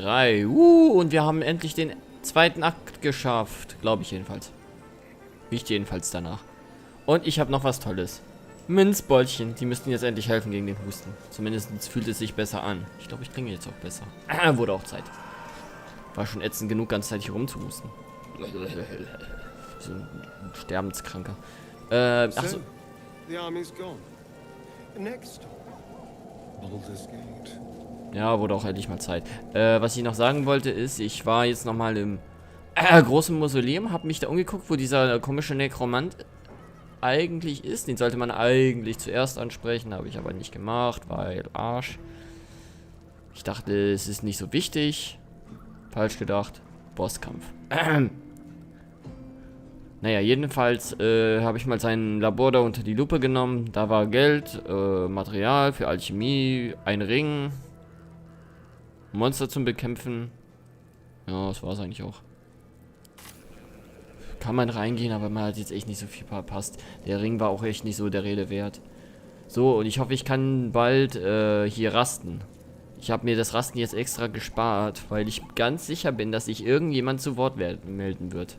3. Und wir haben endlich den zweiten Akt geschafft. Glaube ich jedenfalls. Riecht jedenfalls danach. Und ich habe noch was Tolles. Minzbäulchen. Die müssten jetzt endlich helfen gegen den Husten. Zumindest fühlt es sich besser an. Ich glaube, ich klinge jetzt auch besser. Wurde auch Zeit. War schon ätzend genug, ganz zeitig rumzuhusten. So ein Sterbenskranker. Achso. The army's gone. Next stop, Baldors Gate. Ja, wurde auch endlich mal Zeit. Was ich noch sagen wollte ist, ich war jetzt nochmal im großen Mausoleum, habe mich da umgeguckt, wo dieser komische Nekromant eigentlich ist. Den sollte man eigentlich zuerst ansprechen, habe ich aber nicht gemacht, weil Arsch. Ich dachte, es ist nicht so wichtig. Falsch gedacht. Bosskampf. Naja, jedenfalls habe ich mal sein Labor da unter die Lupe genommen. Da war Geld, Material für Alchemie, ein Ring, Monster zum Bekämpfen. Ja, das war es eigentlich auch. Kann man reingehen, aber man hat jetzt echt nicht so viel verpasst. Der Ring war auch echt nicht so der Rede wert. So, und ich hoffe, ich kann bald hier rasten. Ich habe mir das Rasten jetzt extra gespart, weil ich ganz sicher bin, dass sich irgendjemand zu Wort melden wird.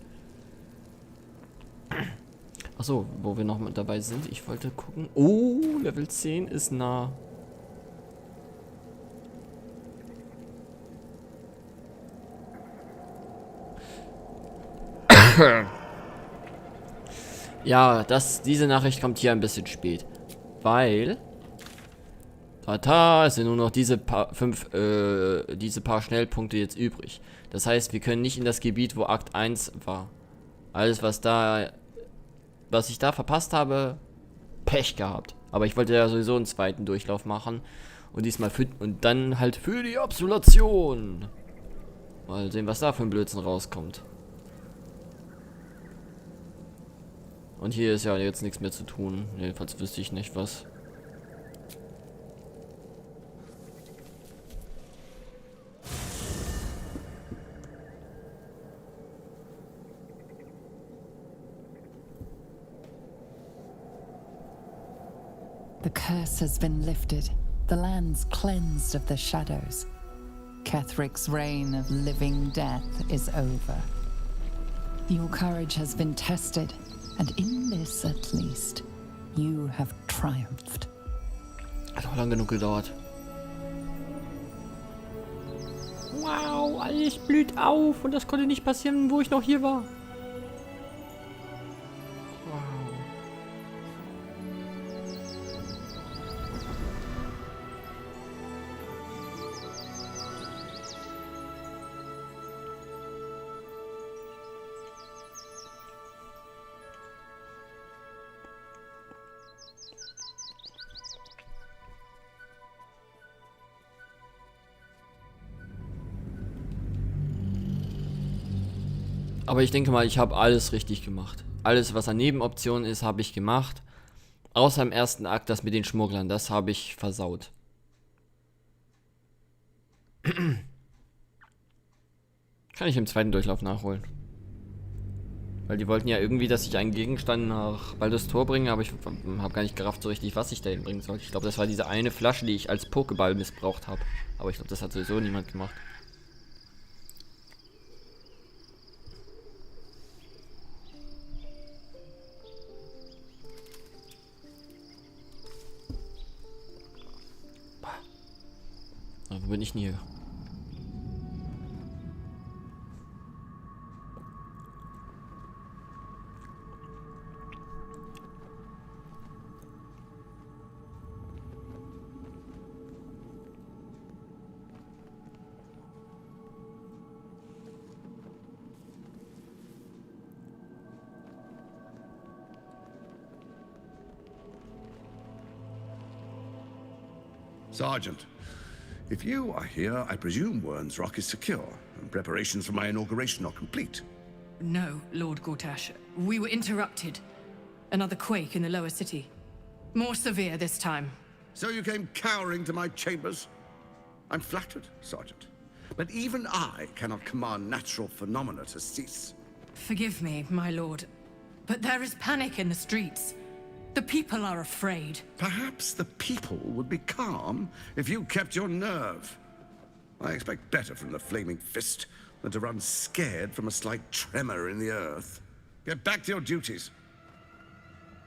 Achso, wo wir noch mit dabei sind. Ich wollte gucken. Oh, Level 10 ist nah. Ja, diese Nachricht kommt hier ein bisschen spät. Weil... Tata, es sind nur noch diese paar Schnellpunkte jetzt übrig. Das heißt, wir können nicht in das Gebiet, wo Akt 1 war. Alles, was ich da verpasst habe, Pech gehabt. Aber ich wollte ja sowieso einen zweiten Durchlauf machen. Und diesmal und dann halt für die Absolution. Mal sehen, was da für ein Blödsinn rauskommt. Und hier ist ja jetzt nichts mehr zu tun. Jedenfalls wüsste ich nicht was. The curse has been lifted. The land's cleansed of the shadows. Kethric's reign of living death is over. Your courage has been tested, and in this at least, you have triumphed. Hat auch lang genug gedauert. Wow, alles blüht auf und das konnte nicht passieren, wo ich noch hier war. Aber ich denke mal, ich habe alles richtig gemacht. Alles, was an Nebenoptionen ist, habe ich gemacht. Außer im ersten Akt, das mit den Schmugglern. Das habe ich versaut. Kann ich im zweiten Durchlauf nachholen. Weil die wollten ja irgendwie, dass ich einen Gegenstand nach Baldors Tor bringe, aber ich habe gar nicht gerafft so richtig, was ich da hinbringen soll. Ich glaube, das war diese eine Flasche, die ich als Pokéball missbraucht habe. Aber ich glaube, das hat sowieso niemand gemacht. Wo bin ich denn hier? Sergeant, if you are here, I presume Wern's Rock is secure, and preparations for my inauguration are complete. No, Lord Gortash. We were interrupted. Another quake in the lower city. More severe this time. So you came cowering to my chambers? I'm flattered, Sergeant. But even I cannot command natural phenomena to cease. Forgive me, my lord. But there is panic in the streets. The people are afraid. Perhaps the people would be calm if you kept your nerve. I expect better from the flaming fist than to run scared from a slight tremor in the earth. Get back to your duties.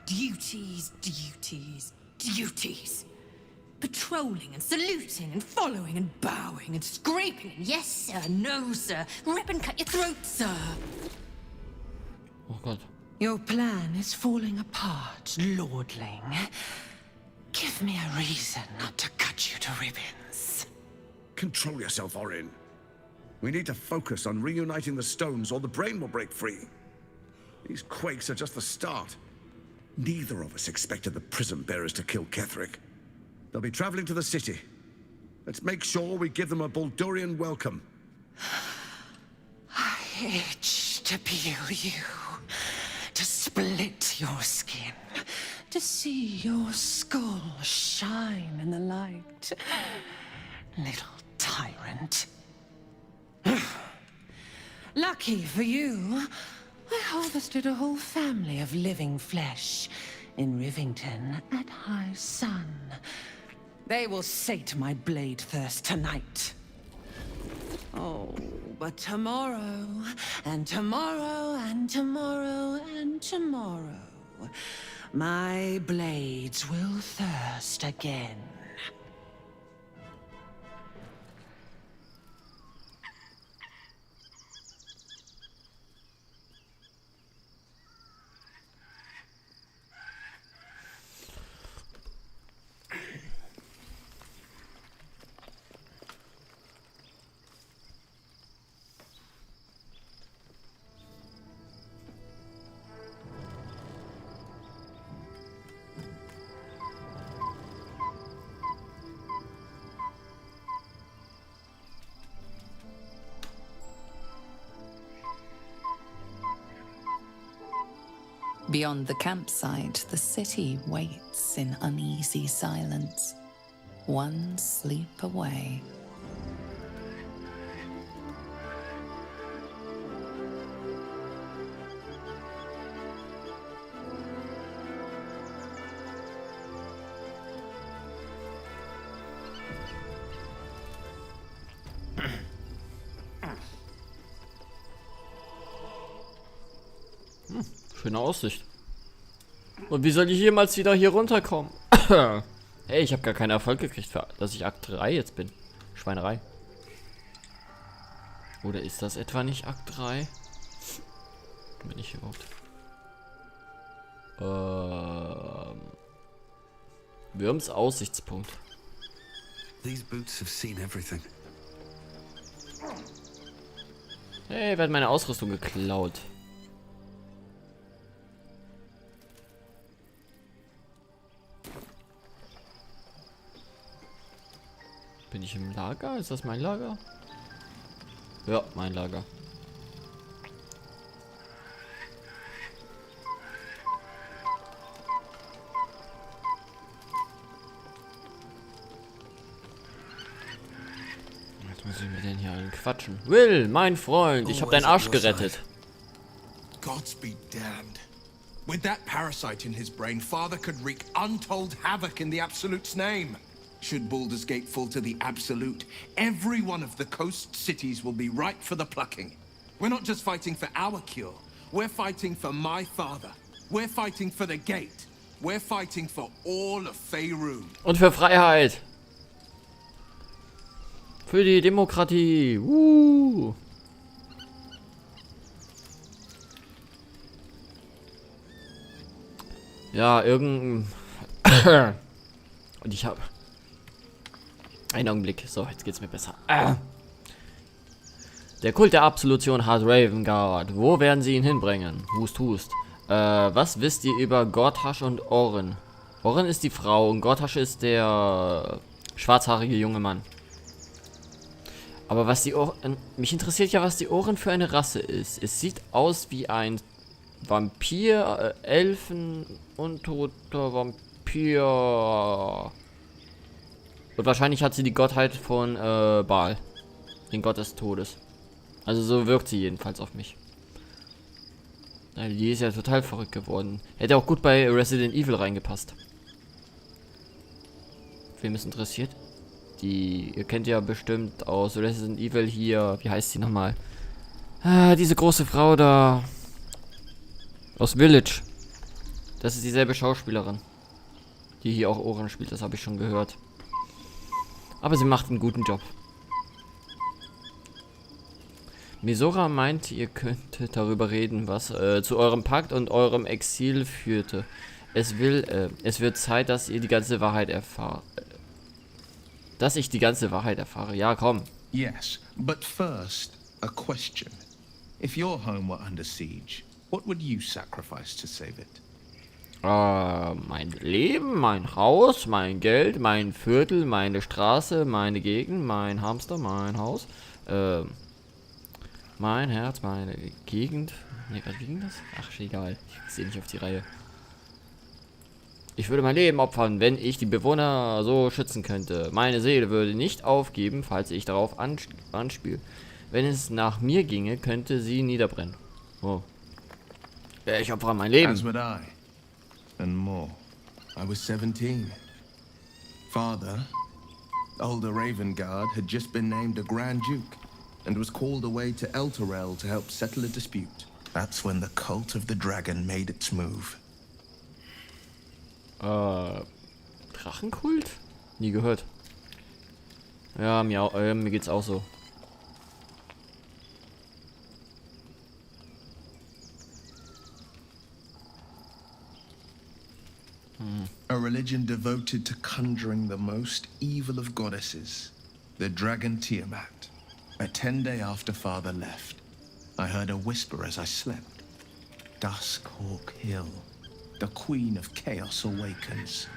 Duties, duties, duties. Patrolling and saluting and following and bowing and scraping and yes sir, no sir, rip and cut your throat, sir. Oh Gott. Your plan is falling apart, lordling. Give me a reason not to cut you to ribbons. Control yourself, Orin. We need to focus on reuniting the stones or the brain will break free. These quakes are just the start. Neither of us expected the prism bearers to kill Ketheric. They'll be traveling to the city. Let's make sure we give them a Baldurian welcome. I itch to peel you, to split your skin, to see your skull shine in the light. Little tyrant. Lucky for you, I harvested a whole family of living flesh in Rivington at high sun. They will sate my blade thirst tonight. Oh, but tomorrow, and tomorrow, and tomorrow, and tomorrow, my blades will thirst again. Beyond the campsite, the city waits in uneasy silence, one sleep away. Schöne Aussicht. Und wie soll ich jemals wieder hier runterkommen? Hey, ich habe gar keinen Erfolg gekriegt, für, dass ich Akt 3 jetzt bin. Schweinerei. Oder ist das etwa nicht Akt 3? Bin ich überhaupt? Würms Aussichtspunkt. These boots have seen everything. Hey, wer hat meine Ausrüstung geklaut? Bin ich im Lager? Ist das mein Lager? Ja, mein Lager. Jetzt muss ich mit denen hier allen quatschen. Will, mein Freund, ich habe deinen Arsch gerettet. Gods be damned. With that parasite in his brain, Father could wreak untold havoc in the Absolute's name. Should Baldors Gate fall to the Absolute, every one of the coast cities will be ripe for the plucking. We're not just fighting for our cure. We're fighting for my father. We're fighting for the Gate. We're fighting for all of Faerun. Und für Freiheit. Für die Demokratie. Ja, irgendein... Und ich habe... Einen Augenblick. So, jetzt geht's mir besser. Der Kult der Absolution hat Ravengard. Wo werden sie ihn hinbringen? Hust, hust. Was wisst ihr über Gortash und Oren? Oren ist die Frau und Gortash ist der schwarzhaarige junge Mann. Aber was die Oren... Mich interessiert ja, was die Oren für eine Rasse ist. Es sieht aus wie ein Vampir, Elfen, untoter Vampir... Und wahrscheinlich hat sie die Gottheit von Baal. Den Gott des Todes. Also so wirkt sie jedenfalls auf mich. Die ist ja total verrückt geworden. Hätte auch gut bei Resident Evil reingepasst. Wem es interessiert. Ihr kennt ja bestimmt aus Resident Evil hier, wie heißt sie nochmal? Diese große Frau da. Aus Village. Das ist dieselbe Schauspielerin. Die hier auch Ohren spielt, das habe ich schon gehört. Aber sie macht einen guten Job. Misora meint, ihr könntet darüber reden, was zu eurem Pakt und eurem Exil führte. Es wird Zeit, dass ihr die ganze Wahrheit erfahrt. Dass ich die ganze Wahrheit erfahre. Ja, komm. Yes, but first, a question. If your home were under siege, what would you sacrifice to save it? Mein Leben, mein Haus, mein Geld, mein Viertel, meine Straße, meine Gegend, mein Hamster, mein Haus, mein Herz, meine Gegend. Ne, was ging das? Ach, egal. Ich sehe nicht auf die Reihe. Ich würde mein Leben opfern, wenn ich die Bewohner so schützen könnte. Meine Seele würde nicht aufgeben, falls ich darauf anspiele. Wenn es nach mir ginge, könnte sie niederbrennen. Oh. Ich opfere mein Leben. As would I. And more. I was 17. Father, older Ravengard, had just been named a Grand Duke and was called away to Elturel to help settle a dispute. That's when the cult of the dragon made its move. Drachenkult? Nie gehört. Ja, mir geht's auch so. A religion devoted to conjuring the most evil of goddesses, the dragon Tiamat. A 10-day after Father left, I heard a whisper as I slept. Duskhawk Hill. The Queen of Chaos awakens.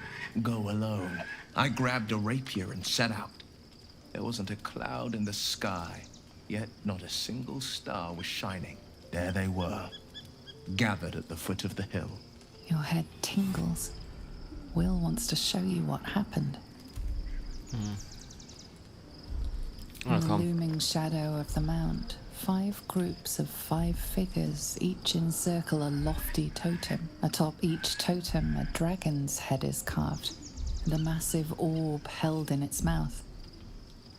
Go alone. I grabbed a rapier and set out. There wasn't a cloud in the sky, yet not a single star was shining. There they were, gathered at the foot of the hill. Your head tingles. Will wants to show you what happened. In the looming shadow of the mount, 5 groups of 5 figures each encircle a lofty totem. Atop each totem, a dragon's head is carved, and a massive orb held in its mouth.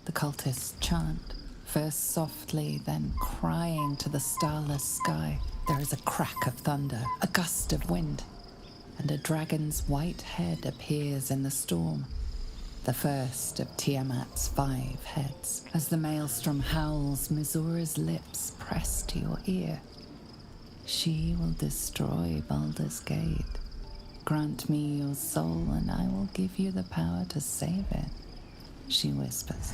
The cultists chant, first softly, then crying to the starless sky. There is a crack of thunder, a gust of wind, and a dragon's white head appears in the storm. The first of Tiamat's 5 heads. As the maelstrom howls, Mizora's lips press to your ear. She will destroy Baldors Gate. Grant me your soul and I will give you the power to save it, she whispers.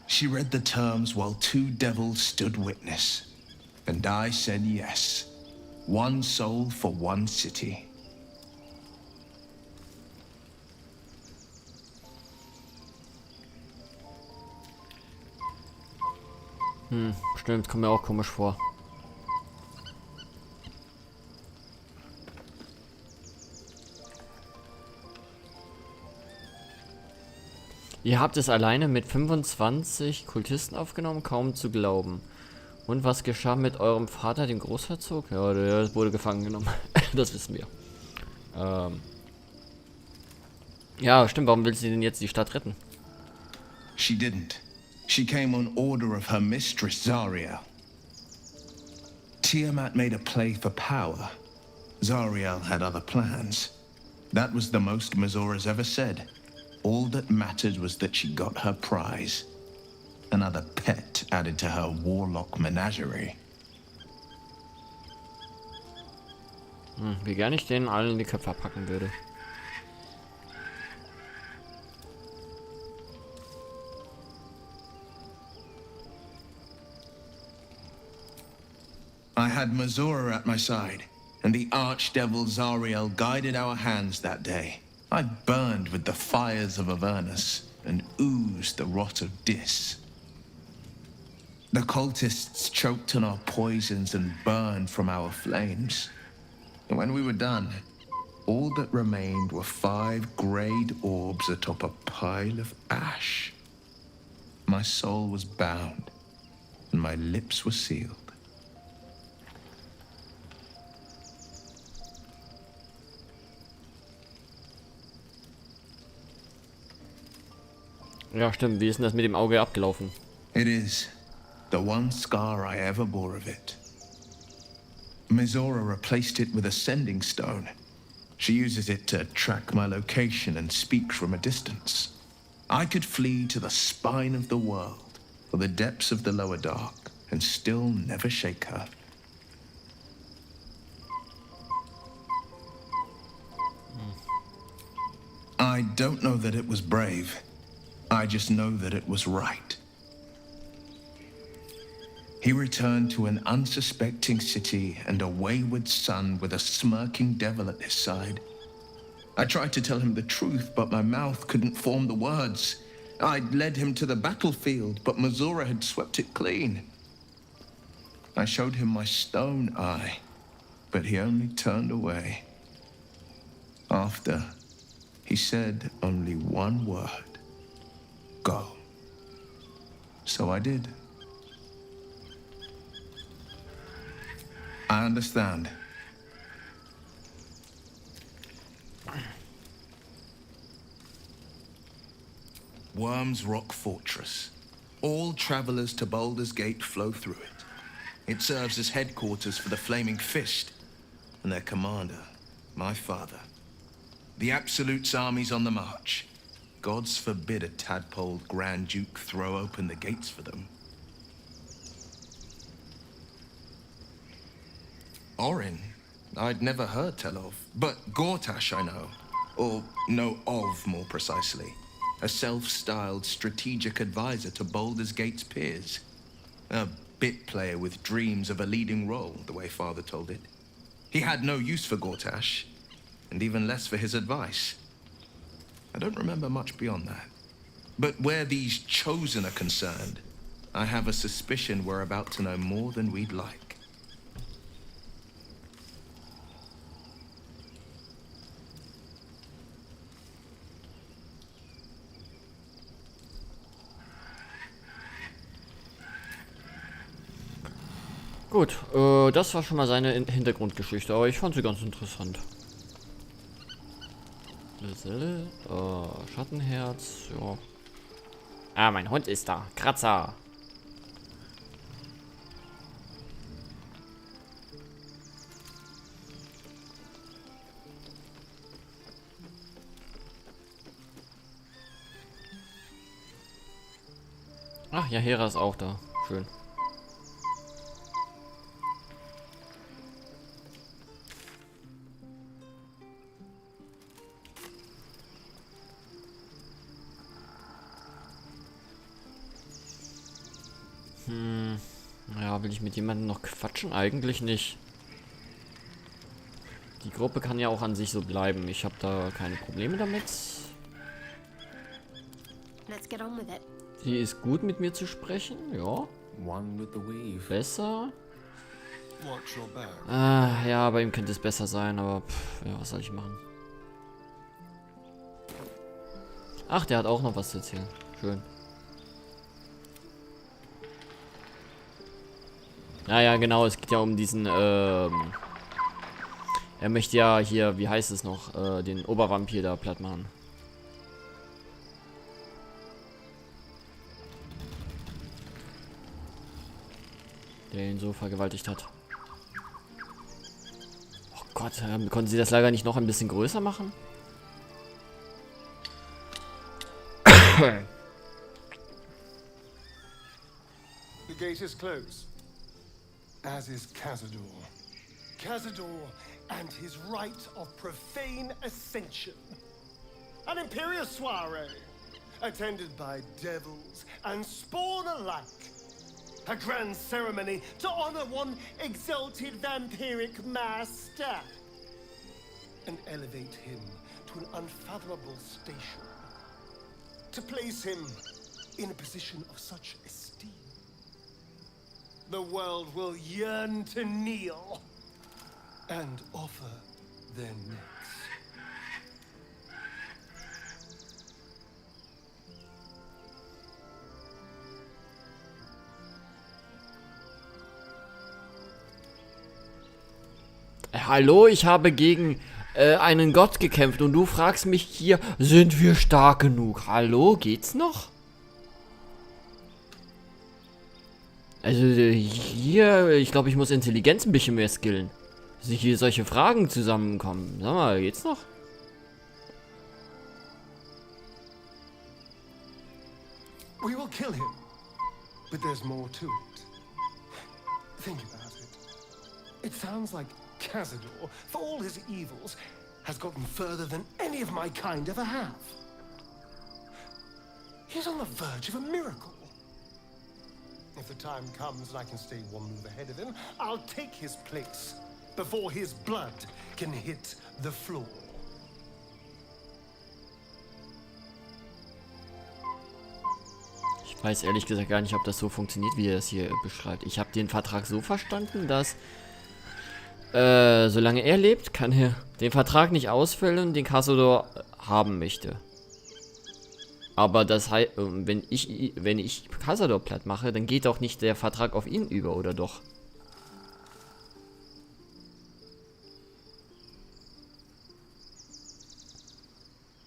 She read the terms while 2 devils stood witness, and I said yes. 1 soul for 1 city. Stimmt, kommt mir auch komisch vor. Ihr habt es alleine mit 25 Kultisten aufgenommen, kaum zu glauben. Und was geschah mit eurem Vater, dem Großherzog? Ja, der wurde gefangen genommen. Das wissen wir. Ja, stimmt. Warum will sie denn jetzt die Stadt retten? She didn't. She came on order of her mistress, Zariel. Tiamat made a play for power. Zariel had other plans. That was the most Mizora's ever said. All that mattered was that she got her prize. Another pet added to her warlock menagerie. Wie gern ich denen allen in die Köpfe packen würde. I had Mizora at my side, and the archdevil Zariel guided our hands that day. I burned with the fires of Avernus and oozed the rot of Dis. The cultists choked on our poisons and burned from our flames. And when we were done, all that remained were 5 greyed orbs atop a pile of ash. My soul was bound, and my lips were sealed. Ja, stimmt. Wie ist denn das mit dem Auge abgelaufen? It is the one scar I ever bore of it. Mizora replaced it with a sending stone. She uses it to track my location and speak from a distance. I could flee to the spine of the world, or the depths of the lower dark, and still never shake her. I don't know that it was brave. I just know that it was right. He returned to an unsuspecting city and a wayward son with a smirking devil at his side. I tried to tell him the truth, but my mouth couldn't form the words. I'd led him to the battlefield, but Mizora had swept it clean. I showed him my stone eye, but he only turned away. After, he said only one word. Go. So I did. I understand. Worm's Rock Fortress. All travelers to Baldors Gate flow through it. It serves as headquarters for the Flaming Fist and their commander, my father. The Absolute's army's on the march. Gods forbid a tadpoled Grand Duke throw open the gates for them. Orin, I'd never heard tell of, but Gortash I know, or know of more precisely. A self-styled strategic advisor to Baldur's Gate's peers. A bit player with dreams of a leading role, the way Father told it. He had no use for Gortash, and even less for his advice. I don't remember much beyond that. But where these Chosen are concerned, I have a suspicion we're about to know more than we'd like. Gut, das war schon mal seine Hintergrundgeschichte, aber ich fand sie ganz interessant. Schattenherz, ja. Ah, mein Hund ist da. Kratzer. Ach ja, Hera ist auch da. Schön. Ja, will ich mit jemandem noch quatschen? Eigentlich nicht. Die Gruppe kann ja auch an sich so bleiben. Ich habe da keine Probleme damit. Let's get on with it. Sie ist gut mit mir zu sprechen, ja. One with the weave. Besser. Watch your back. Ah, ja, bei ihm könnte es besser sein, aber ja, was soll ich machen? Ach, der hat auch noch was zu erzählen. Schön. Ja, genau, es geht ja um diesen, er möchte ja hier, wie heißt es noch, den Obervampir da platt machen. Der ihn so vergewaltigt hat. Oh Gott, konnten sie das Lager nicht noch ein bisschen größer machen? The gate is closed. As is Cazador. Cazador and his rite of profane ascension. An imperial soiree, attended by devils and spawn alike. A grand ceremony to honor one exalted vampiric master. And elevate him to an unfathomable station. To place him in a position of such esteem. The world will yearn to kneel and offer their necks. Hallo, ich habe gegen einen Gott gekämpft und du fragst mich hier, sind wir stark genug? Hallo, geht's noch? Also hier, ich glaube, ich muss Intelligenz ein bisschen mehr skillen. Dass hier solche Fragen zusammenkommen. Sag mal, geht's noch? We will kill him, but there's more to it. Think about it. It sounds like Cazador, for all his evils, has gotten further than any of my kind ever have. He's on the verge of a miracle. If the time comes and I can stay one move ahead of him, I'll take his place before his blood can hit the floor. Ich weiß ehrlich gesagt gar nicht, ob das so funktioniert, wie er es hier beschreibt. Ich habe den Vertrag so verstanden, dass solange er lebt, kann er den Vertrag nicht ausfüllen, den Cazador haben möchte. Aber das heißt, wenn ich Cazador platt mache, dann geht auch nicht der Vertrag auf ihn über, oder doch?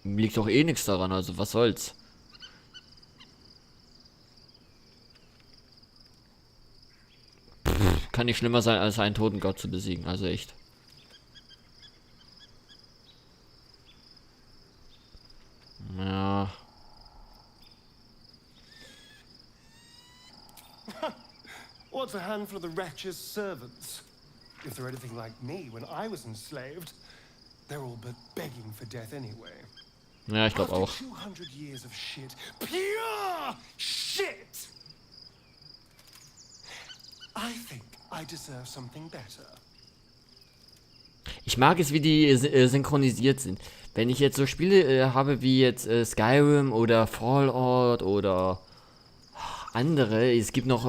Liegt doch eh nichts daran, also was soll's? Kann nicht schlimmer sein, als einen toten Gott zu besiegen, also echt. Ja. What's a handful of the wretch's servants? If they're anything like me when I was enslaved, they're all but begging for death anyway. Ja, ich glaube auch. 200 years of shit. Pure shit! I think I deserve something better. Ich mag es, wie die synchronisiert sind. Wenn ich jetzt so Spiele habe wie jetzt Skyrim oder Fallout oder andere, es gibt noch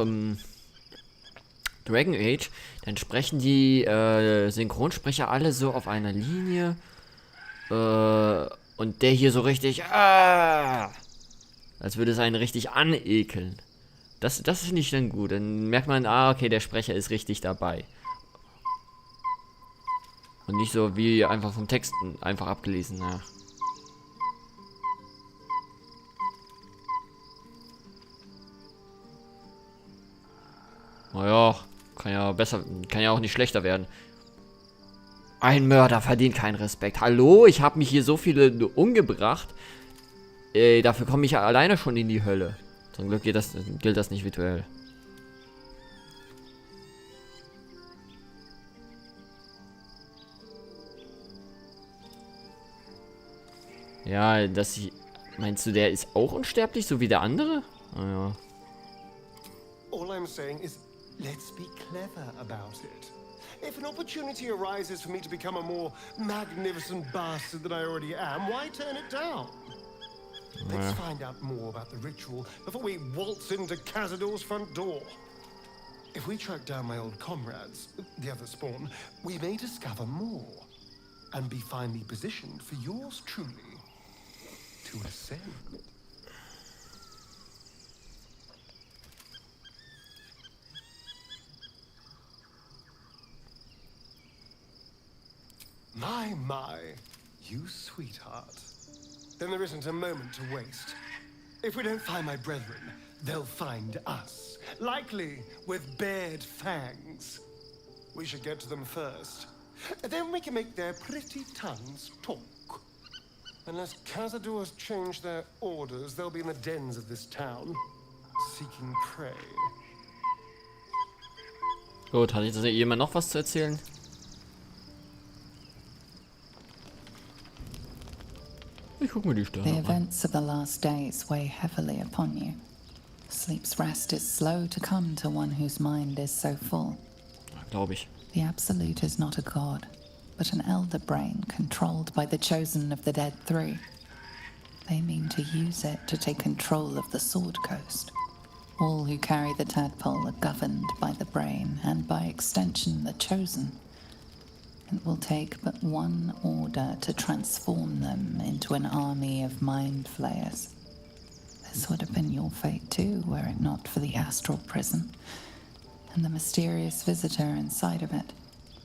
Dragon Age, dann sprechen die Synchronsprecher alle so auf einer Linie. Und der hier so richtig, als würde es einen richtig anekeln. Das finde ich dann gut. Dann merkt man, okay, der Sprecher ist richtig dabei. Und nicht so wie einfach vom Text einfach abgelesen, ja. Naja, kann ja auch nicht schlechter werden. Ein Mörder verdient keinen Respekt. Hallo, ich habe mich hier so viele umgebracht. Dafür komme ich ja alleine schon in die Hölle. Zum Glück gilt das nicht virtuell. Ja, meinst du, der ist auch unsterblich, so wie der andere? Oh, ja. All I'm saying is, let's be clever about it. If an opportunity arises for me to become a more magnificent bastard than I already am, why turn it down? Let's find out more about the ritual before we waltz into Cazador's front door. If we track down my old comrades, the other spawn, we may discover more and be finely positioned for yours truly to ascend. My, you sweetheart. Then there isn't a moment to waste. If we don't find my brethren, they'll find us, likely with bared fangs. We should get to them first. Then we can make their pretty tongues talk. Unless Cazadors change their orders, they'll be in the dens of this town, seeking prey. Gut, hat jetzt jemand noch was zu erzählen? Ich guck mir die Sterne The an. events of the last days weigh heavily upon you. Sleep's rest is slow to come to one whose mind is so full. Glaube ich. The Absolute is not a god, but an elder brain controlled by the chosen of the Dead Three. They mean to use it to take control of the Sword Coast. All who carry the tadpole are governed by the brain, and by extension the chosen. It will take but one order to transform them into an army of mind flayers. This would have been your fate too, were it not for the astral prison and the mysterious visitor inside of it.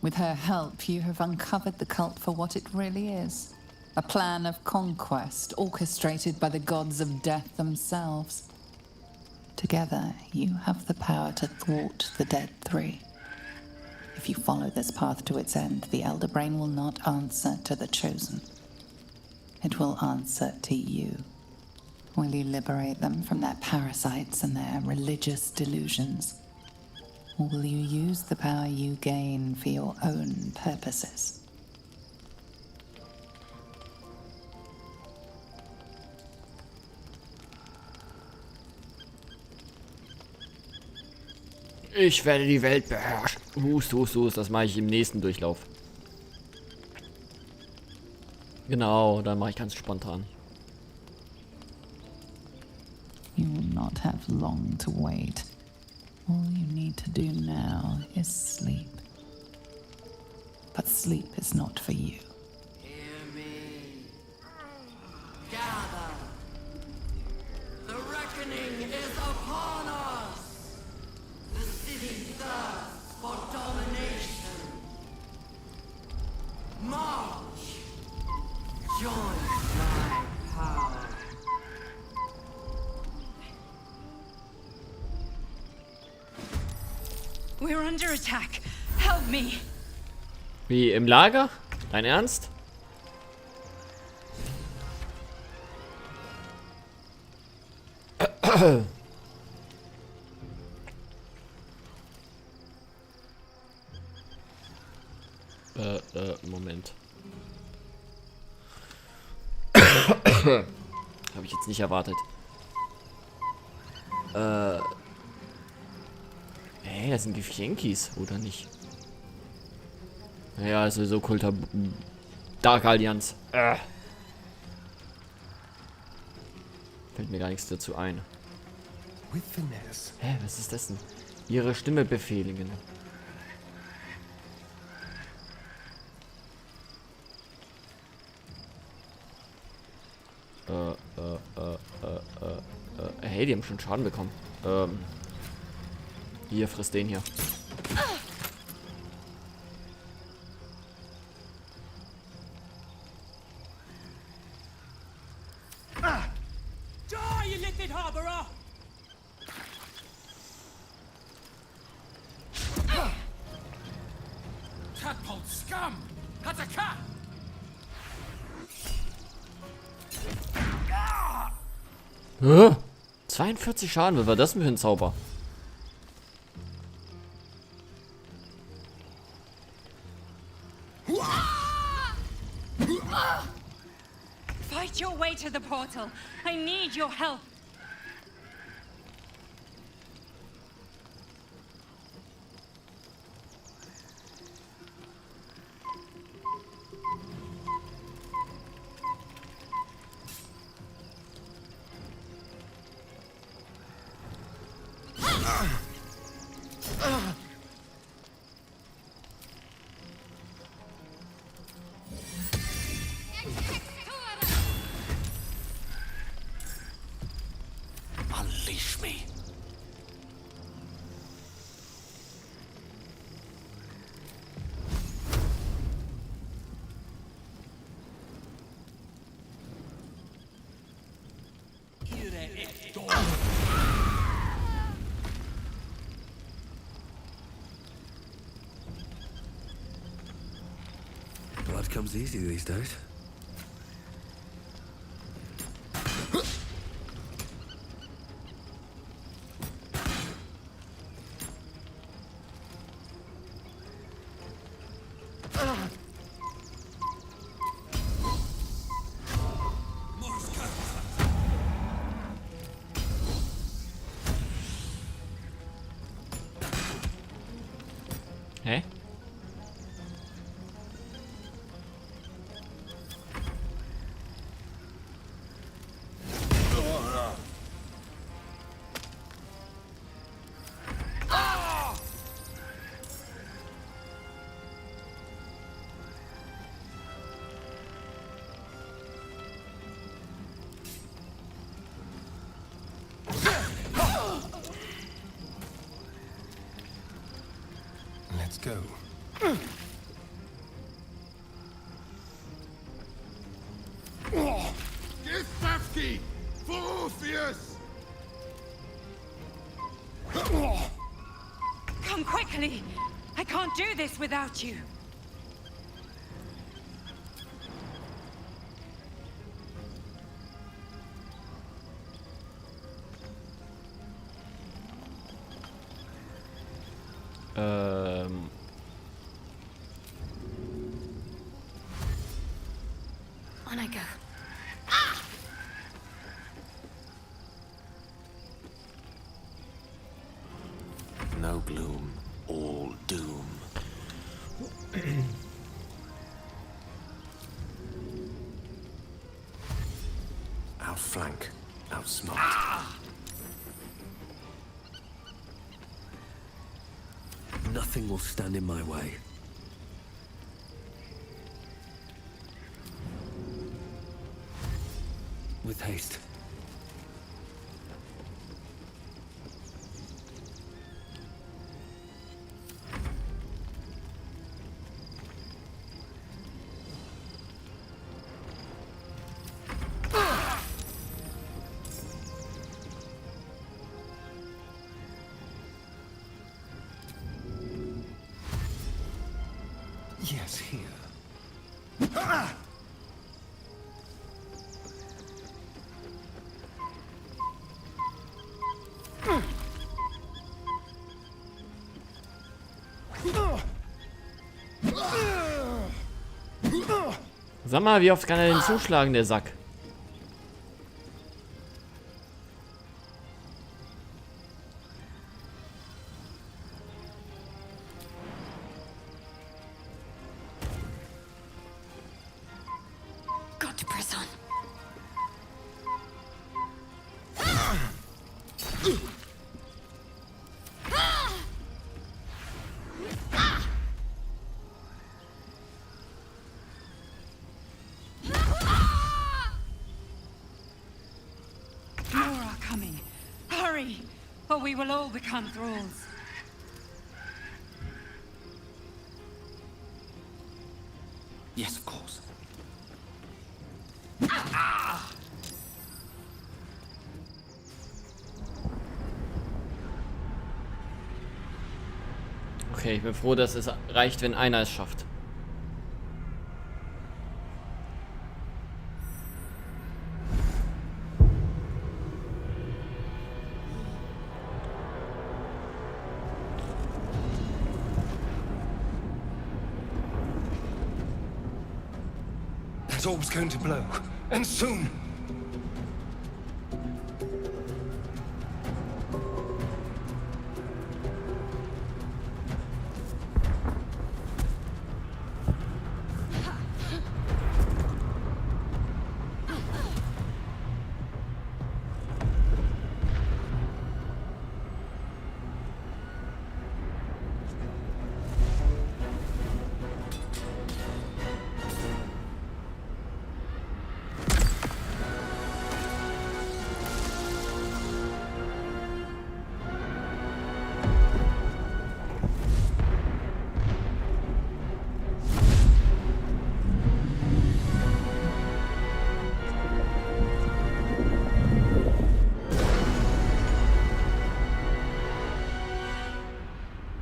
With her help, you have uncovered the cult for what it really is. A plan of conquest orchestrated by the gods of death themselves. Together, you have the power to thwart the Dead Three. If you follow this path to its end, the Elder Brain will not answer to the Chosen. It will answer to you. Will you liberate them from their parasites and their religious delusions? Or will you use the power you gain for your own purposes? Ich werde die Welt beherrschen. Hust, hust, hust. Das mache ich im nächsten Durchlauf. Genau, dann mache ich ganz spontan. You will not have long to wait. All you need to do now is sleep. But sleep is not for you. Hear me. Gather. The reckoning is upon us. The city thirsts for domination. March. Join my power. We're under attack. Help me. Wie, im Lager? Dein Ernst? Moment. Habe ich jetzt nicht erwartet. Hey, das sind Gefienkis, oder nicht? Naja, also so Kulter... Dark Allianz. Fällt mir gar nichts dazu ein. With finesse. Hä, was ist das denn? Ihre Stimme befehligen. Hey, die haben schon Schaden bekommen. Hier, frisst den hier. Die, you little harborer! Tadpole scum! That's a cat! 42 Schaden, was war das denn für ein Zauber? Fight your way to the portal. I need your help. Unleash me. Blood comes easy these days. Hä? Let's go. Gistawski! For Orpheus! Come quickly! I can't do this without you! On I go. No gloom, all doom. Outflank, outsmart. Nothing will stand in my way. With haste. Yes, here. Sag mal, wie oft kann er denn zuschlagen, der Sack? Got to press on. More are coming. Hurry, or we will all become thralls. Yes, of course. Okay, ich bin froh, dass es reicht, wenn einer es schafft. That orb's going to blow, and soon.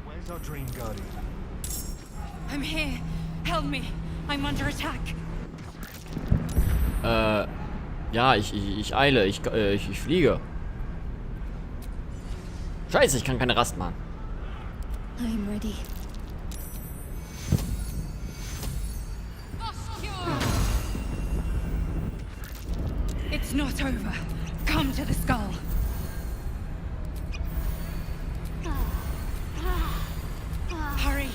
Where's our Dream Guardian? I'm here. Help me. I'm under attack. Ja, ich eile, ich fliege. Scheiße, ich kann keine Rast machen. I'm ready. It's not over. Come to the skull. Hurry.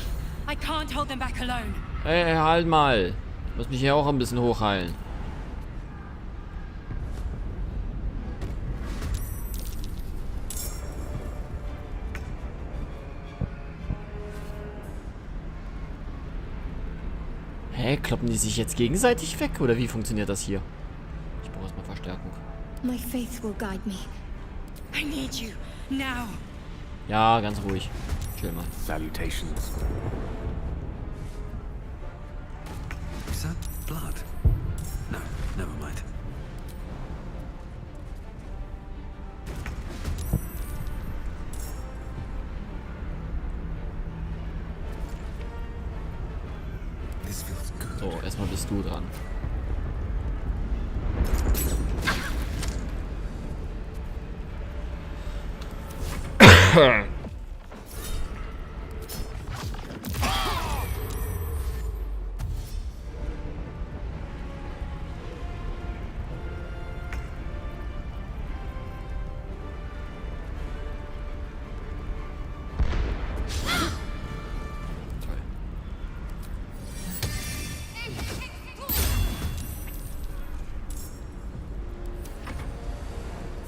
I can't hold them back alone. Hey, halt mal. Ich muss mich hier auch ein bisschen hochheilen. Hä, kloppen die sich jetzt gegenseitig weg? Oder wie funktioniert das hier? Ich brauche erstmal Verstärkung. My faith will guide me. I need you now. Ja, ganz ruhig. Chill mal. Salutations. Is that blood? No, never mind. erstmal bist du dran.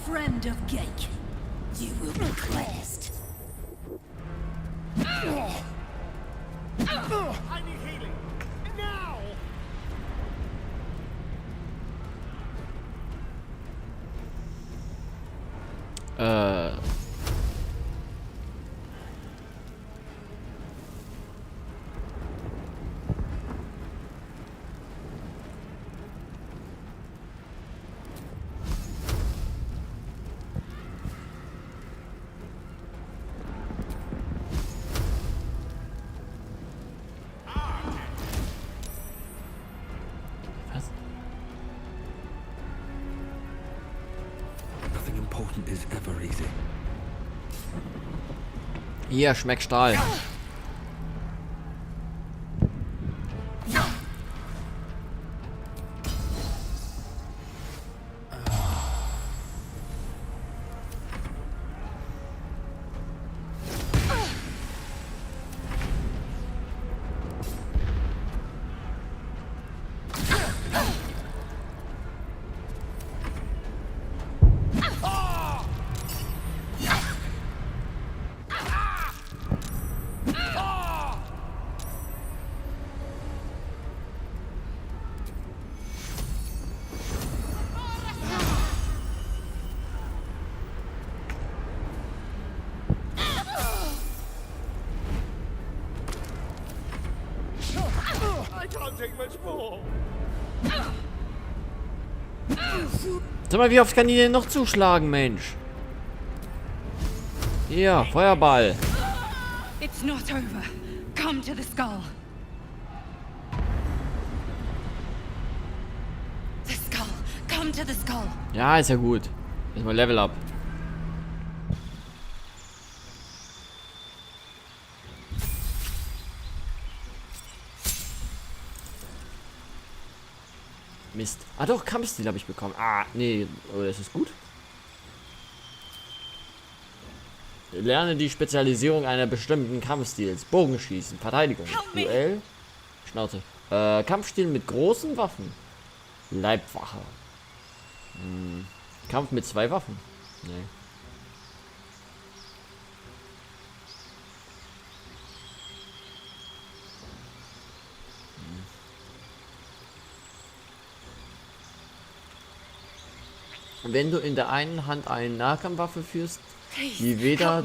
Friend of Gate, you will be cleansed. I need healing. Now! Was? Nothing important is ever easy. Hier, schmeckt Stahl. I can't take much more. Sag mal, wie oft kann die denn noch zuschlagen, Mensch? Hier, Feuerball. It's not over. Come to the skull. The skull. Come to the skull. Ja, ist ja gut. Erstmal Level up. Mist. Ah doch, Kampfstil habe ich bekommen. Ah, nee. Oder ist es gut? Lerne die Spezialisierung einer bestimmten Kampfstils. Bogenschießen, Verteidigung, Duell, Schnauze. Kampfstil mit großen Waffen. Leibwache. Kampf mit 2 Waffen. Nee. Wenn du in der einen Hand eine Nahkampfwaffe führst, die weder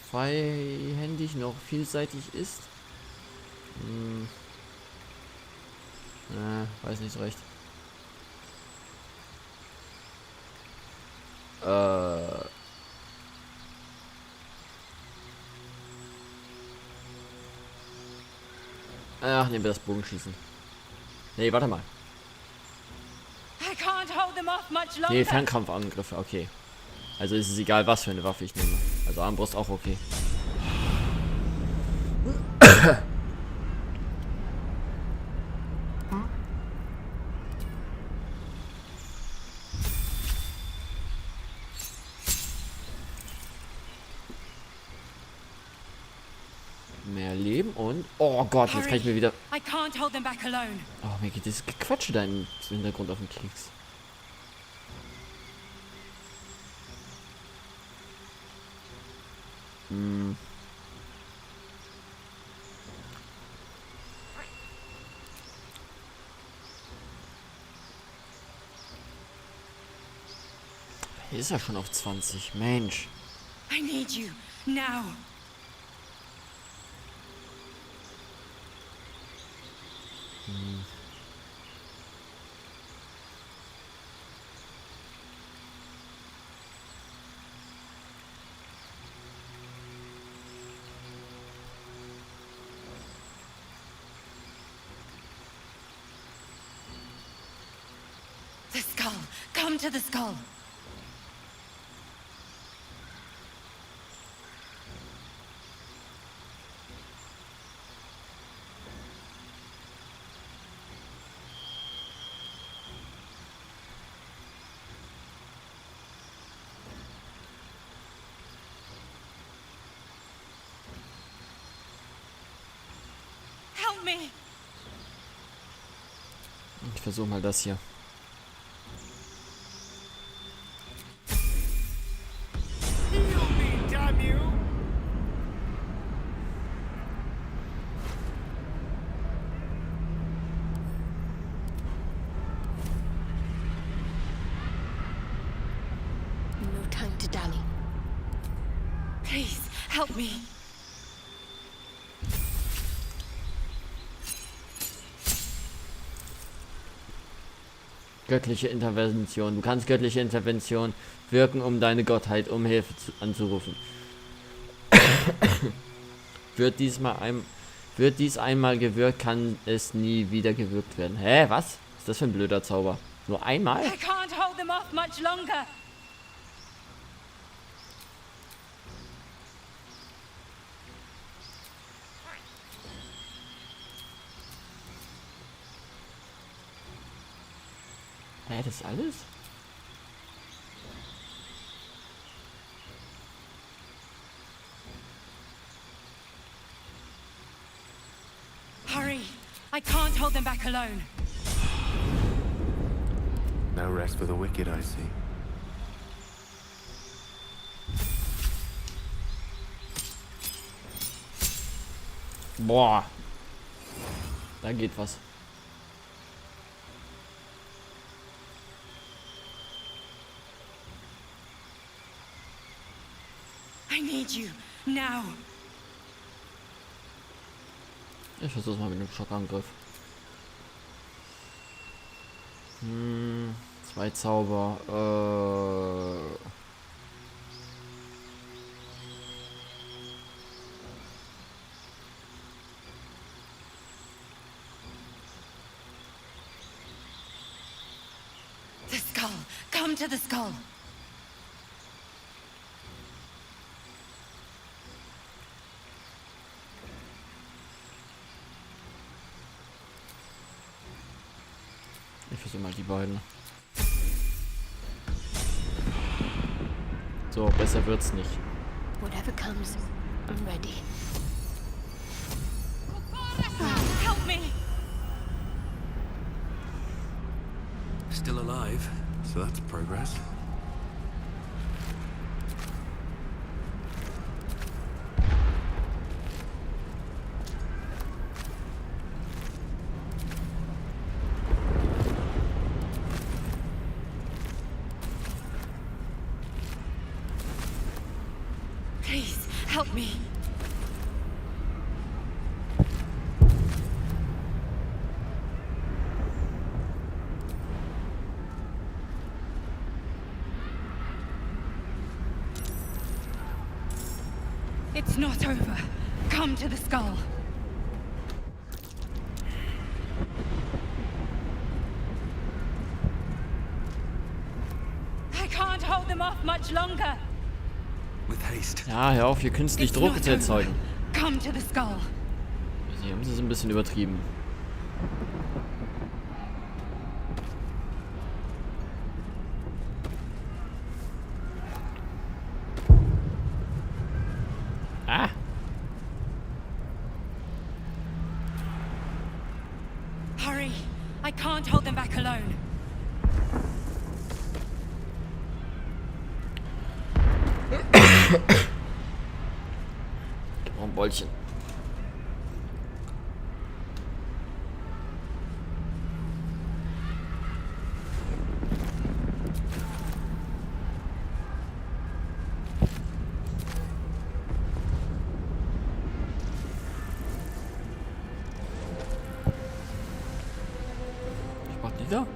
zweihändig noch vielseitig ist. Weiß nicht so recht. Ach, nehmen wir das Bogenschießen. Nee, warte mal. I can't hold them off much longer. Nee, Fernkampfangriffe, okay. Also ist es egal, was für eine Waffe ich nehme. Also Armbrust auch okay. Mehr Leben und... Oh Gott, jetzt kann ich mir wieder... I can't hold them back alone. Oh, mir geht das Gequatsche da im Hintergrund auf den Keks. Hier ist er schon auf 20. Mensch. I need you now. come to the skull. Help me. Ich versuche mal das hier. Heal me, damn you! No time to dally. Please, help me. Göttliche Intervention. Du kannst göttliche Intervention wirken, um deine Gottheit um Hilfe anzurufen. Wird dies einmal gewirkt, kann es nie wieder gewirkt werden. Hä, was? Was ist das für ein blöder Zauber? Nur einmal? I can't hold them off much longer. Hä, das ist alles? Hurry! I can't hold them back alone. No rest for the wicked, I see. Boah. Da geht was. I need you now. Ich versuch's mal mit dem Schockangriff. 2 Zauber. The skull. Come to the skull. Ich versuche mal die beiden. So, besser wird's nicht. Whatever comes, I'm ready. Help me! Still alive, so that's progress. Please, help me. It's not over. Come to the skull. I can't hold them off much longer. With haste. Ja, hör auf, hier künstlich It's Druck not zu erzeugen. over. Come to the skull. Sie haben es ein bisschen übertrieben. Ah! Hurry! I can't hold them back alone. Oh, ein Bällchen. Ich mach die da.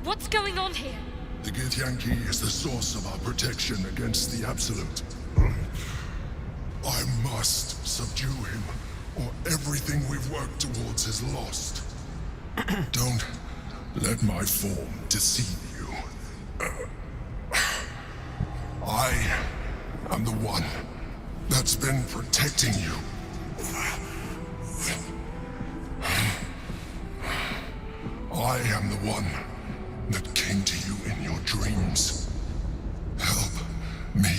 What's going on here? The Githyanki is the source of our protection against the Absolute. I must subdue him, or everything we've worked towards is lost. Don't let my form deceive you. I am the one that's been protecting you. I am the one that came to you in your dreams. Help me.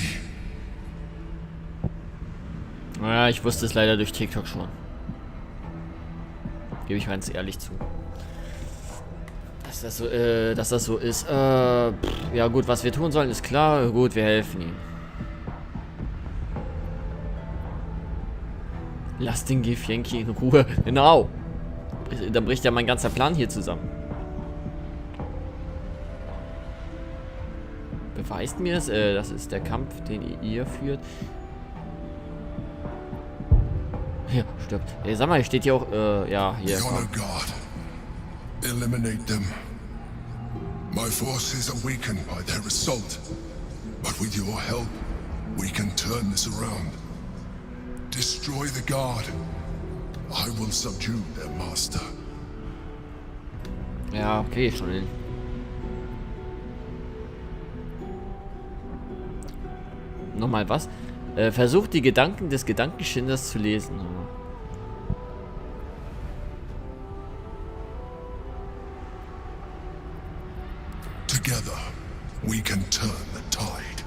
Ja, ich wusste es leider durch TikTok schon. Gebe ich ganz ehrlich zu. Dass das so ist. Ja gut, was wir tun sollen, ist klar. Gut, wir helfen ihm. Lass den Githyanki in Ruhe. Genau. Dann bricht ja mein ganzer Plan hier zusammen. Beweist mir es, das ist der Kampf, den ihr führt. Ja, stirbt. Ey, sag mal, steht hier auch, ja, hier. Honor God. Eliminate them. My forces are weakened by their assault. But with your help, we can turn this around. Destroy the guard. I will subdue their master. Ja, okay, schon hin. Nochmal was? Versucht die Gedanken des Gedankenschinders zu lesen. Together, we can turn the tide.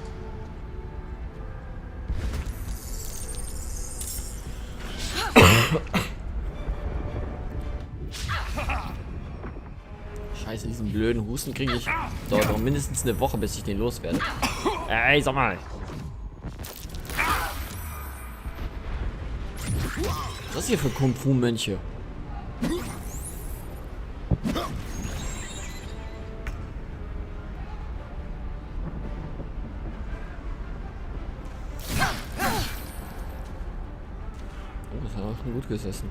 Scheiße, diesen blöden Husten kriege ich. Dauert noch mindestens eine Woche, bis ich den loswerde. Ey, sag mal. Was ist das hier für Kung-Fu-Mönche? Oh, das hat auch schon gut gesessen.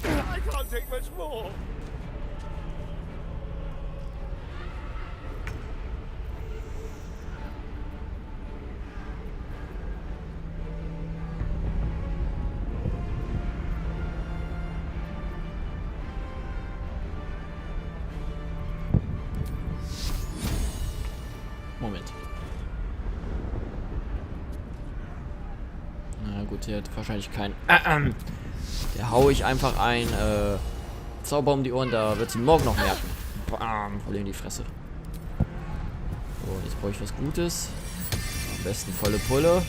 I can't take much more. Moment. Na gut, der hat wahrscheinlich keinen. Der hau ich einfach ein Zauber um die Ohren, da wird sie morgen noch merken. Bam, voll in die Fresse. So, jetzt brauche ich was Gutes. Am besten volle Pulle.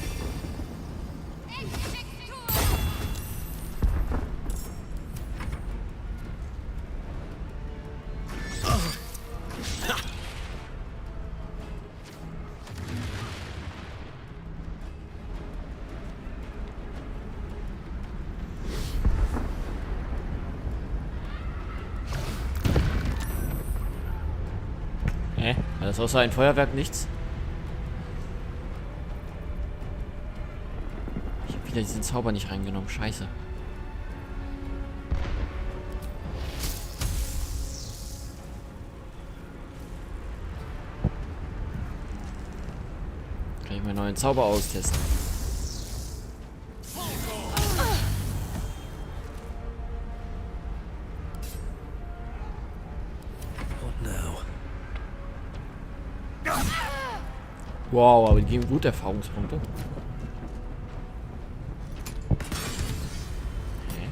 Alles außer ein Feuerwerk, nichts. Ich habe wieder diesen Zauber nicht reingenommen. Scheiße. Kann ich meinen neuen Zauber austesten. Wow, aber die geben gute Erfahrungspunkte. Okay.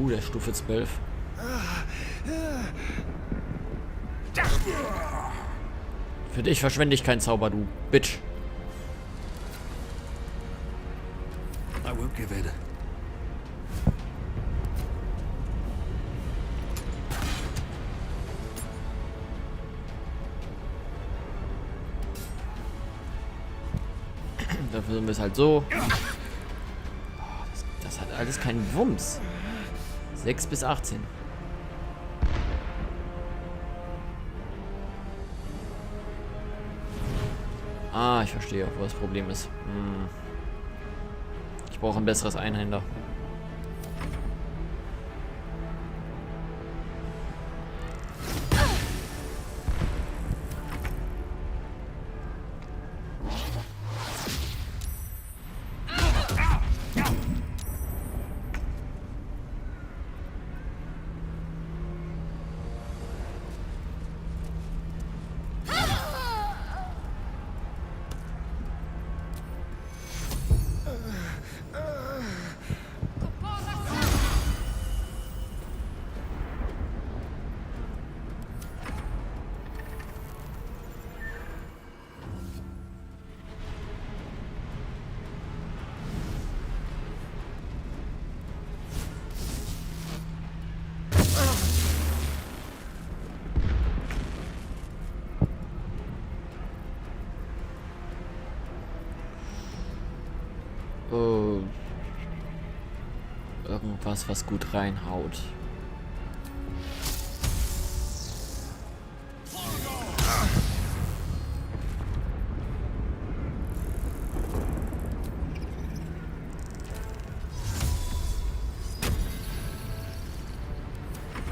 Der ist Stufe 12. Für dich verschwende ich keinen Zauber, du Bitch. I won't give in. Dafür sind wir es halt so. Das hat alles keinen Wumms. 6 bis 18. Ah, ich verstehe, wo das Problem ist. Ich brauche ein besseres Einhänder. Irgendwas, was gut reinhaut.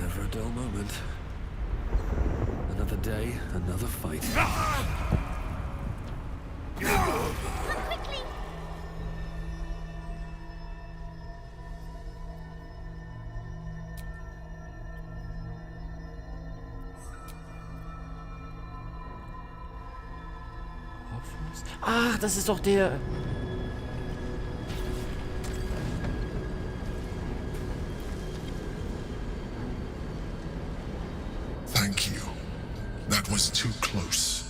Never a dull moment. Another day, another fight. Ach, das ist doch der... Thank you. That was too close.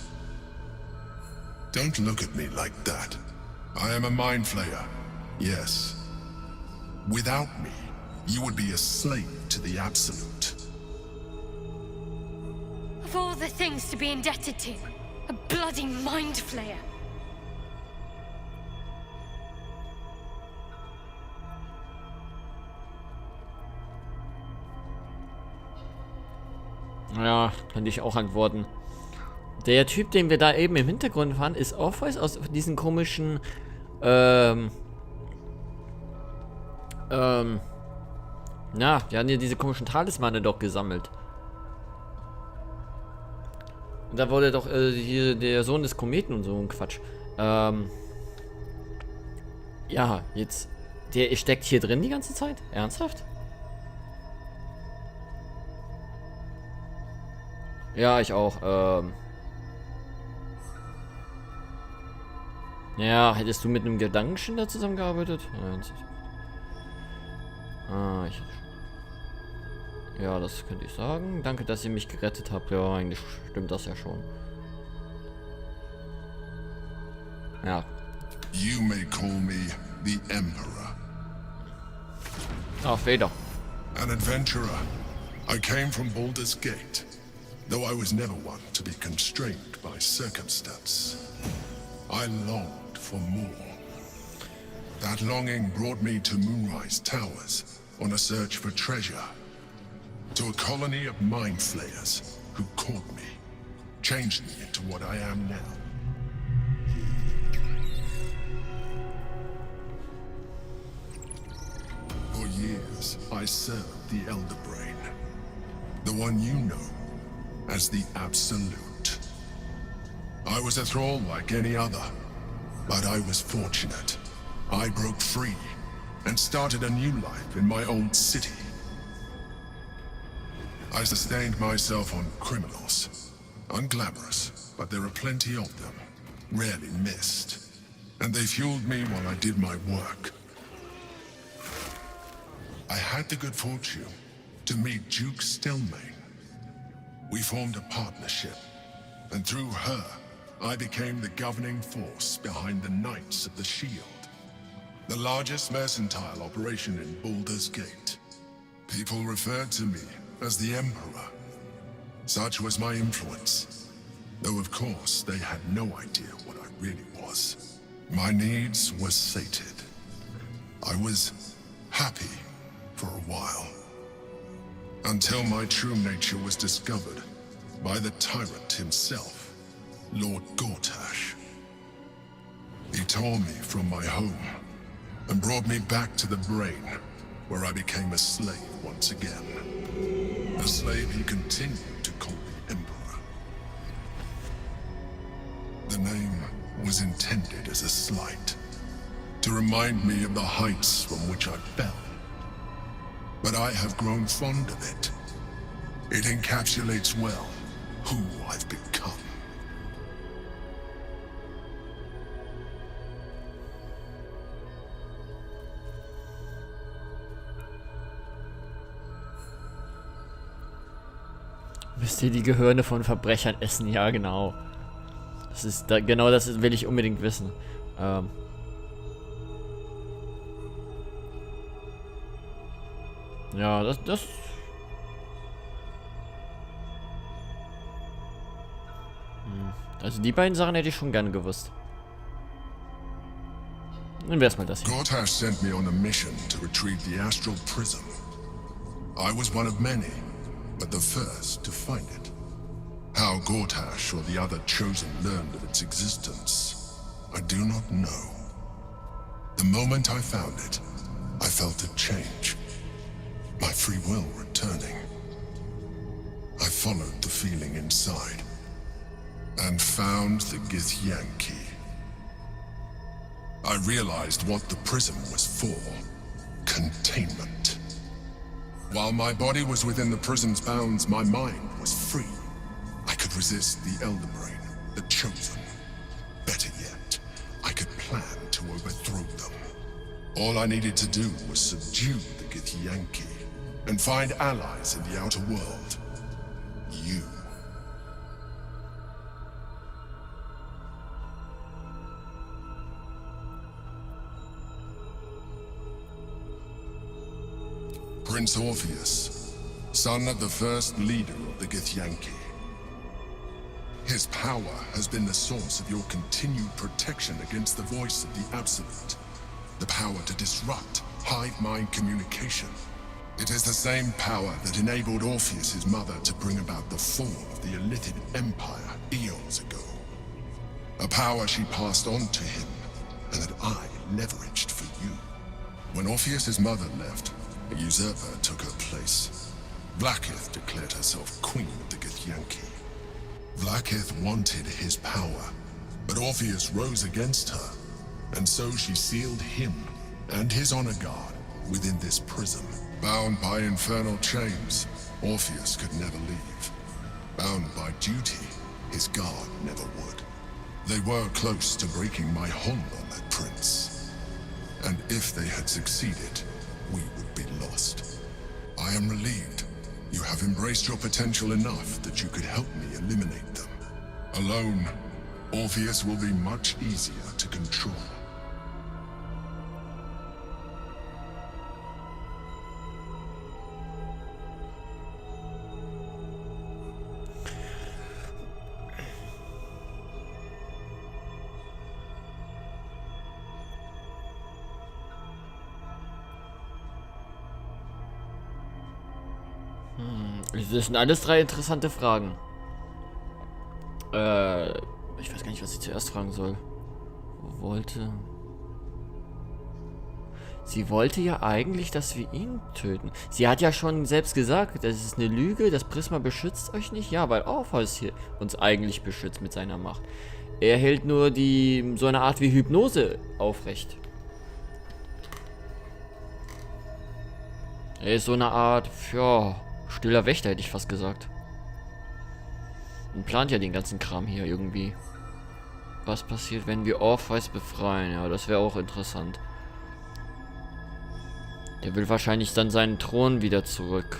Don't look at me like that. I am a mind flayer. Yes. Without me, you would be a slave to the Absolute. Of all the things to be indebted to, a bloody mind flayer. Ja, könnte ich auch antworten. Der Typ, den wir da eben im Hintergrund fahren, ist Orpheus aus diesen komischen, ja, die haben ja diese komischen Talismane doch gesammelt. Und da wurde doch hier der Sohn des Kometen und so ein Quatsch. Ja, jetzt, der steckt hier drin die ganze Zeit? Ernsthaft? Ja, ich auch. Ja, hättest du mit einem Gedankenschindler zusammengearbeitet? Ja, das könnte ich sagen. Danke, dass ihr mich gerettet habt. Ja, eigentlich stimmt das ja schon. Ja. You may call me the Emperor. Ah, Vader. An adventurer. I came from Baldors Gate. Though I was never one to be constrained by circumstance, I longed for more. That longing brought me to Moonrise Towers on a search for treasure, to a colony of mind flayers who caught me, changed me into what I am now. For years, I served the Elder Brain, the one you know as the Absolute. I was a thrall like any other, but I was fortunate. I broke free and started a new life in my old city. I sustained myself on criminals. Unglamorous, but there are plenty of them, rarely missed. And they fueled me while I did my work. I had the good fortune to meet Duke Stelmane. We formed a partnership, and through her, I became the governing force behind the Knights of the Shield, the largest mercantile operation in Baldors Gate. People referred to me as the Emperor. Such was my influence, though of course they had no idea what I really was. My needs were sated. I was happy for a while, until my true nature was discovered by the tyrant himself, Lord Gortash. He tore me from my home and brought me back to the Brain, where I became a slave once again. A slave he continued to call the Emperor. The name was intended as a slight, to remind me of the heights from which I fell. But I have grown fond of it. It encapsulates well who I've become. Müsst ihr die Gehirne von Verbrechern essen? Ja, genau. Das ist genau das will ich unbedingt wissen. Ja, das. Also die beiden Sachen hätte ich schon gerne gewusst. Nehmen wir erstmal das hier. Gortash sent me on a mission to retrieve the Astral Prism. I was one of many, but the first to find it. How Gortash or the other chosen learned of its existence, I do not know. The moment I found it, I felt a change. My free will returning. I followed the feeling inside, and found the Githyanki. I realized what the prism was for. Containment. While my body was within the prism's bounds, my mind was free. I could resist the Elder Brain, the Chosen. Better yet, I could plan to overthrow them. All I needed to do was subdue the Githyanki, and find allies in the outer world. You. Prince Orpheus, son of the first leader of the Githyanki. His power has been the source of your continued protection against the voice of the Absolute. The power to disrupt hive mind communication. It is the same power that enabled Orpheus's mother to bring about the fall of the Elithid Empire eons ago. A power she passed on to him, and that I leveraged for you. When Orpheus's mother left, a usurper took her place. Blackith declared herself queen of the Githyanki. Blackith wanted his power, but Orpheus rose against her, and so she sealed him and his honor guard within this prism. Bound by infernal chains, Orpheus could never leave. Bound by duty, his guard never would. They were close to breaking my hold on that prince. And if they had succeeded, we would be lost. I am relieved. You have embraced your potential enough that you could help me eliminate them. Alone, Orpheus will be much easier to control. Das sind alles drei interessante Fragen. Ich weiß gar nicht, was ich zuerst fragen soll. Sie wollte ja eigentlich, dass wir ihn töten. Sie hat ja schon selbst gesagt, das ist eine Lüge, das Prisma beschützt euch nicht. Ja, weil Orpheus hier uns eigentlich beschützt mit seiner Macht. Er hält nur so eine Art wie Hypnose aufrecht. Er ist so eine Art, ja, stiller Wächter, hätte ich fast gesagt. Und plant ja den ganzen Kram hier irgendwie. Was passiert, wenn wir Orpheus befreien? Ja, das wäre auch interessant. Der will wahrscheinlich dann seinen Thron wieder zurück.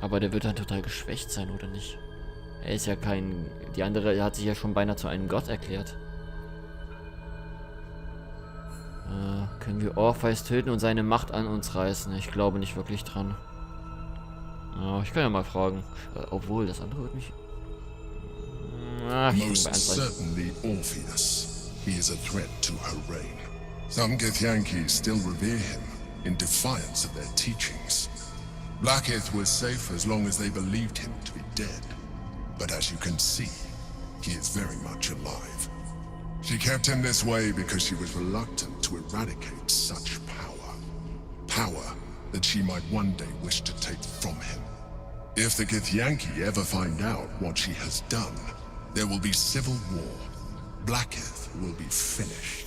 Aber der wird dann total geschwächt sein, oder nicht? Er ist ja kein... Die andere hat sich ja schon beinahe zu einem Gott erklärt. Können wir Orpheus töten und seine Macht an uns reißen? Ich glaube nicht wirklich dran. Ich kann ja mal fragen. Obwohl, das andere wird mich... Most certainly Orpheus. He is a threat to her reign. Some Githyanki still revere him in defiance of their teachings. Blackith was safe as long as they believed him to be dead. But as you can see, he is very much alive. She kept him this way because she was reluctant to eradicate such power. Power that she might one day wish to take from him. If the Githyanki ever find out what she has done, there will be civil war. Blackith will be finished.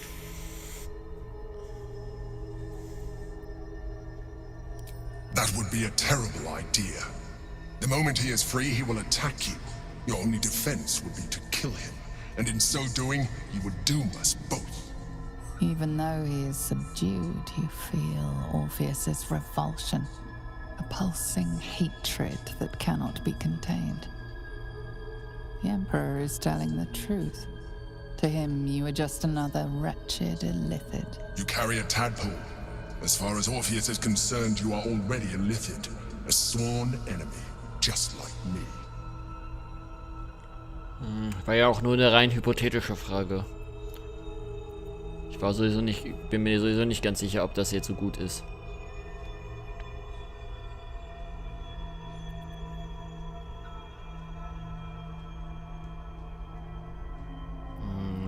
That would be a terrible idea. The moment he is free, he will attack you. Your only defense would be to kill him, and in so doing, he would doom us both. Even though he is subdued, you feel Orpheus's revulsion, a pulsing hatred that cannot be contained. The Emperor is telling the truth. To him, you are just another wretched illithid. You carry a tadpole. As far as Orpheus is concerned, you are already a Lithid, a sworn enemy, just like me. War ja auch nur eine rein hypothetische Frage. Bin mir sowieso nicht ganz sicher, ob das jetzt so gut ist.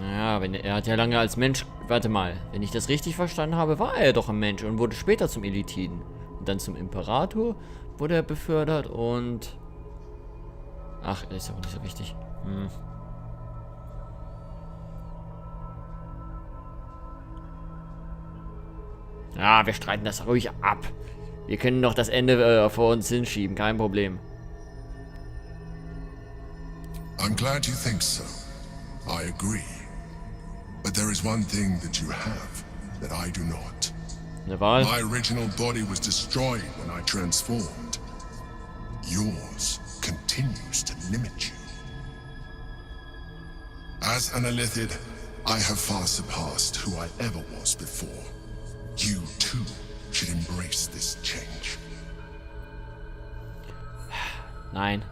Ja, er hat ja lange als Mensch... Warte mal, wenn ich das richtig verstanden habe, war er doch ein Mensch und wurde später zum Elitiden. Und dann zum Imperator wurde er befördert und... Ach, ist ja auch nicht so wichtig. Ja, wir streiten das ruhig ab. Wir können doch das Ende vor uns hinschieben, kein Problem. I'm glad you think so. I agree. But there is one thing that you have that I do not. Eine Wahl? My original body was destroyed when I transformed. Yours continues to limit you. As an Illithid, I have far surpassed who I ever was before. You too should embrace this change. Nein,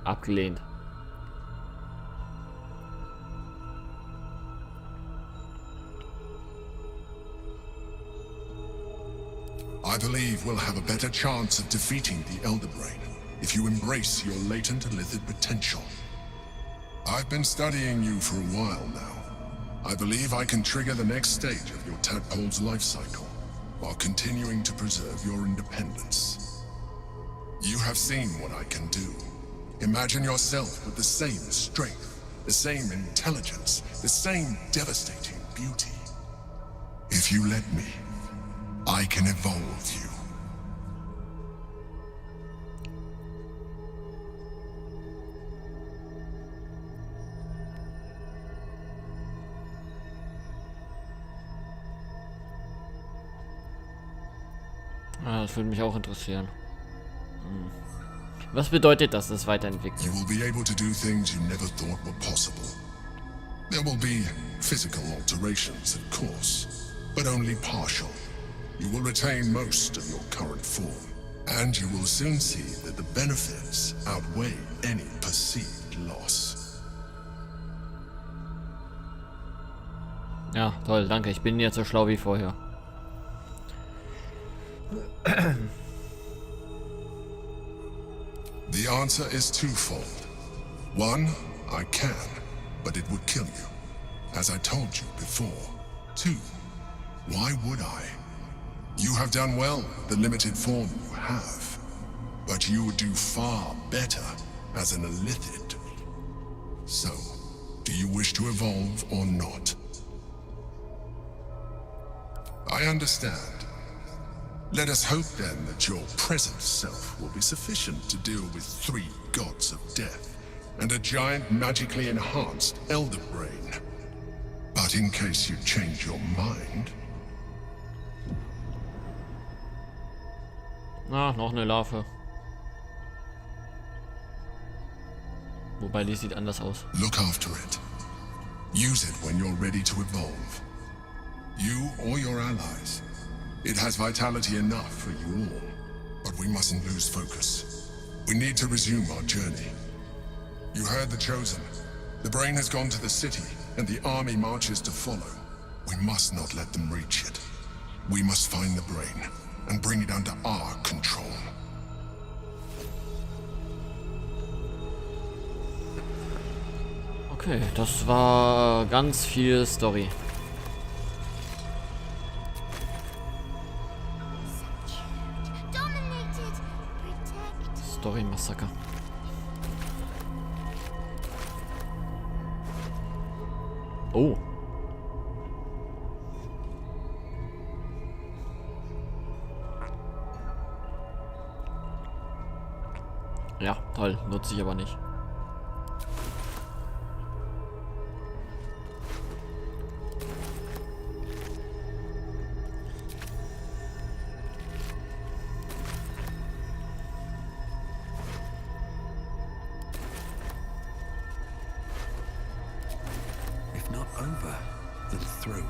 abgelehnt. I believe we'll have a better chance of defeating the Elder Brain if you embrace your latent Illithid potential. I've been studying you for a while now. I believe I can trigger the next stage of your tadpole's life cycle, while continuing to preserve your independence. You have seen what I can do. Imagine yourself with the same strength, the same intelligence, the same devastating beauty. If you let me, I can evolve you. Das würde mich auch interessieren. Was bedeutet das weiterentwickelt? You will be able to do things you never thought were possible. There will be physical alterations, of course, but only partial. You will retain most of your current form, and you will soon see that the benefits outweigh any perceived loss. Ja, toll, danke. Ich bin jetzt so schlau wie vorher. The answer is twofold. One, I can, but it would kill you, as I told you before. Two, why would I? You have done well with the limited form you have, but you would do far better as an Illithid. So, do you wish to evolve or not? I understand. Let us hope then that your present self will be sufficient to deal with 3 gods of death and a giant magically enhanced Elder Brain. But in case you change your mind... Ah, noch eine Larve. Wobei, die sieht anders aus. Look after it. Use it when you're ready to evolve. You or your allies. It has vitality enough for you all. But we mustn't lose focus. We need to resume our journey. You heard the Chosen. The brain has gone to the city, and the army marches to follow. We must not let them reach it. We must find the brain and bring it under our control. Okay, das war ganz viel Story. Story-Massaker. Oh. Ja, toll. Nutze ich aber nicht. If not over, then through.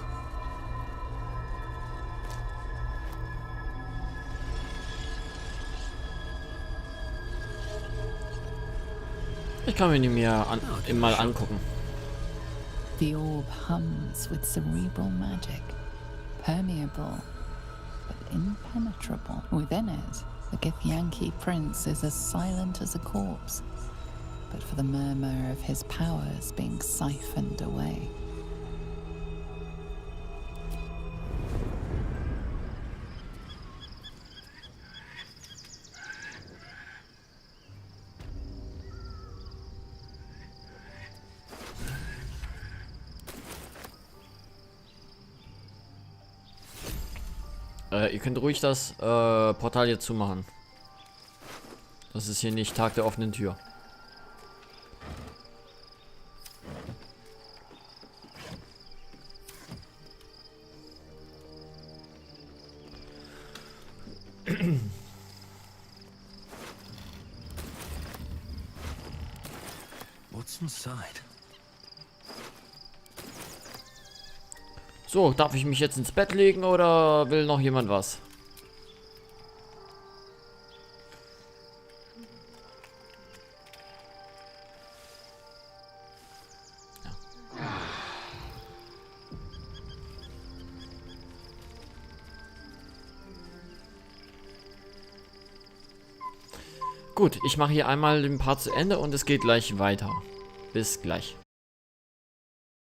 Ich kann mir die mir mal angucken. The orb hums with cerebral magic, permeable but impenetrable. Within it, the Githyanki prince is as silent as a corpse, but for the murmur of his powers being siphoned away. Ihr könnt ruhig das Portal jetzt zumachen. Das ist hier nicht Tag der offenen Tür. What's inside? So, darf ich mich jetzt ins Bett legen oder will noch jemand was? Ja. Gut, ich mache hier einmal den Part zu Ende und es geht gleich weiter. Bis gleich.